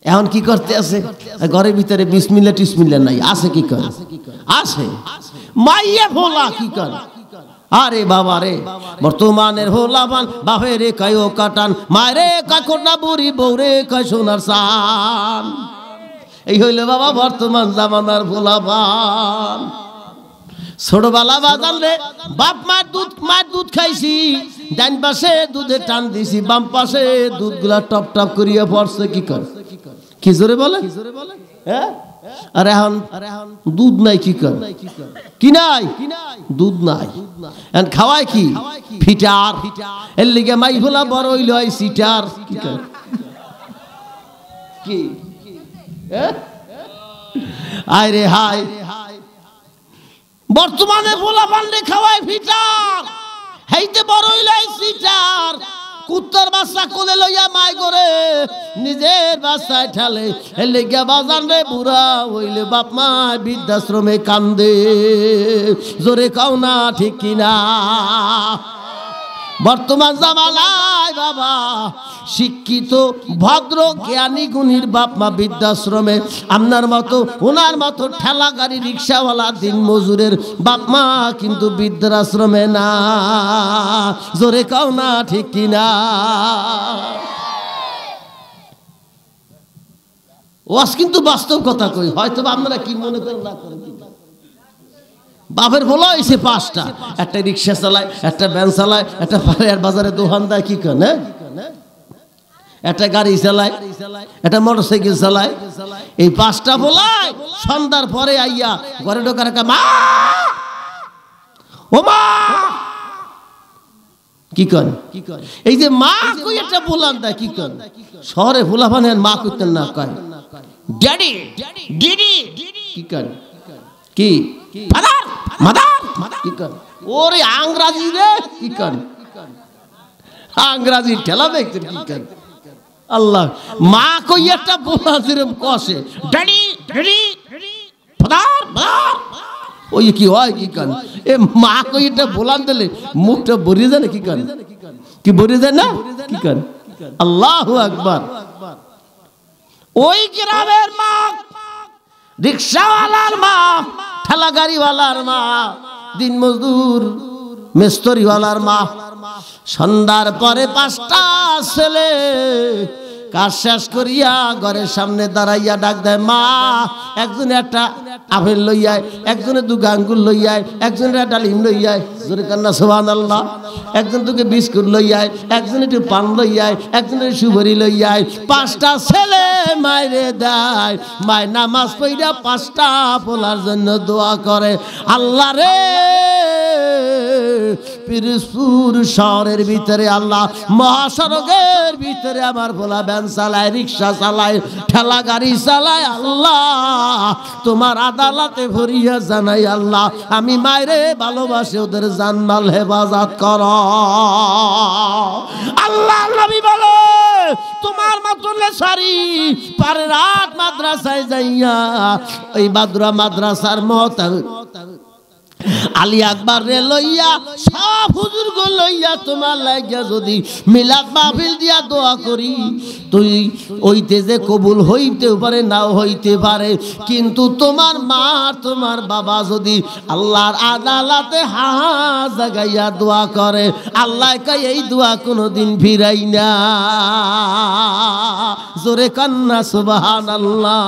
এখন কি করতে আছে ঘরের ভিতরে বিসমিল্লাহ টিসমিল্লাহ নাই আছে কি করে আছে মাইয়া ভোলা কি করে আরে বাবা রে বর্তমানের হোলাবান বাপের রে কায়ো কাটান মায়েরে কাকড়া বুড়ি বউরে কয় সোনার সান এই হইল বাবা বর্তমান জামানার ভোলাবান ছোটবেলা বাজান রে বাপ মায়ের দুধ খাইছি ডান পাশে দুধে টান দিছি বাম পাশে দুধগুলা টপ টপ করিয়া পড়ছে কি করে কি জোরে বলে হ্যাঁ আর এখন দুধ নাই কি করে কি নাই দুধ নাই এখন খাওয়ায় কি ফিটার এর লিগে মাই ভোলা বড় হইল এই সিটার কি করে কি আয় রে হায় বর্তমানে ভোলা পান্ডে খাওয়ায় ফিটার হেইতে বড় হইল এই সিটার কুত্তার বাচ্চা কোলে লইয়া মাই করে নিজের বাচ্চায় ঠেলে এলে গিয়া বাজান রে বুড়া হইলে বাপ মা বৃদ্ধাশ্রমে কান্দে জোরে কাও না ঠিক কিনা বর্তমান জামানায় বাবা শিক্ষিত ভদ্র জ্ঞানী গুণীর বাপ মা বৃদ্ধাশ্রমে আপনার মতো ওনার মতো ঠেলা গাড়ি রিক্সাওয়ালা দিন মজুরের বাপ মা কিন্তু বৃদ্ধাশ্রমে না জোরে কাও না ঠিক কিনা ওয়াস কিন্তু বাস্তব কথা কই হয়তো আপনারা কি মনে করেন না করেন বাপের ভোলা হয়েছে পাঁচটা একটা রিক্সা চালায় একটা ভ্যান চালায় একটা পাড়ার বাজারে দোকান দেয় কি করে একটা গাড়ি চালায় একটা মোটরসাইকেল চালায় এই পাঁচটা ভোলায় সন্ধ্যার পরে আইয়া ঘরে ঢোকার একটা মা ও মা কি করে এই যে মা কই একটা বলান দেয় কি করে শহরে ভোলা বানেন মা করতেন না কয় ড্যাডি ডিডি কি করে কি ফাদার মাদার কি করে ওরে আংরাজি রে কি করে আংরাজি ঠেলা দেখতে কি করে আল্লাহ মা কই একটা বলা যেরকম কষে ড্যাডি ড্যাডি ফাদার মাদার ওই কি হয় কি করে এ মা কই একটা বলান দিলে মুখটা ভরে যায় না কি করে কি ভরে যায় না কি করে আল্লাহু আকবার ওই গ্রামের মা রিক্সাওয়ালার মা ঠেলা গাড়িওয়ালার মা দিন মজদুর মিস্ত্রিওয়ালার মা সন্ধ্যার পরে পাঁচটা ছেলে কাজ শেষ করিয়া ঘরের সামনে দাঁড়াইয়া ডাক দেয় মা একজনে একটা আপেল লইয়ায় একজনে দুটো আঙ্গুর লইয়ায় একজনের একটা ডালিম লইয়ায় জোরে কান্না সুবহানাল্লাহ একজন তোকে বিস্কুট লইয়ায় একজন একটু পান লইয়ায় একজনের সুবরি লইয়ায় পাঁচটা ছেলে মাইরে দেয় মায় নামাজ পড়িয়া পাঁচটা পোলার জন্য দোয়া করে আল্লাহ রে পিরোজপুর শহরের ভিতরে আল্লাহ মহাসড়কের ভিতরে আমার পোলা ভ্যান চালায় রিক্সা চালায় ঠেলা গাড়ি চালায় আল্লাহ তোমার আদালতে ভরিয়া জানাই আল্লাহ আমি মায়েরে ভালোবাসে ওদের জানমাল হেফাজত কর আল্লাহ নবী বলে তোমার মাতুলে সারি পারে রাত মাদ্রাসায় যাইয়া ওই বাদুরা মাদ্রাসার মহতাব আলী আকবর রে লইয়া সব হুজুর গো লইয়া তোমার লাগিয়া যদি মিলাদ মাহফিল দিয়া দোয়া করি তুই ওইতে যে কবুল হইতে পারে নাও হইতে পারে কিন্তু তোমার মা তোমার বাবা যদি আল্লাহর আদালতে হাত জাগাইয়া দোয়া করে আল্লাহ কই এই দোয়া কোনোদিন ফিরাই না জোরে কান্না সুবহানাল্লাহ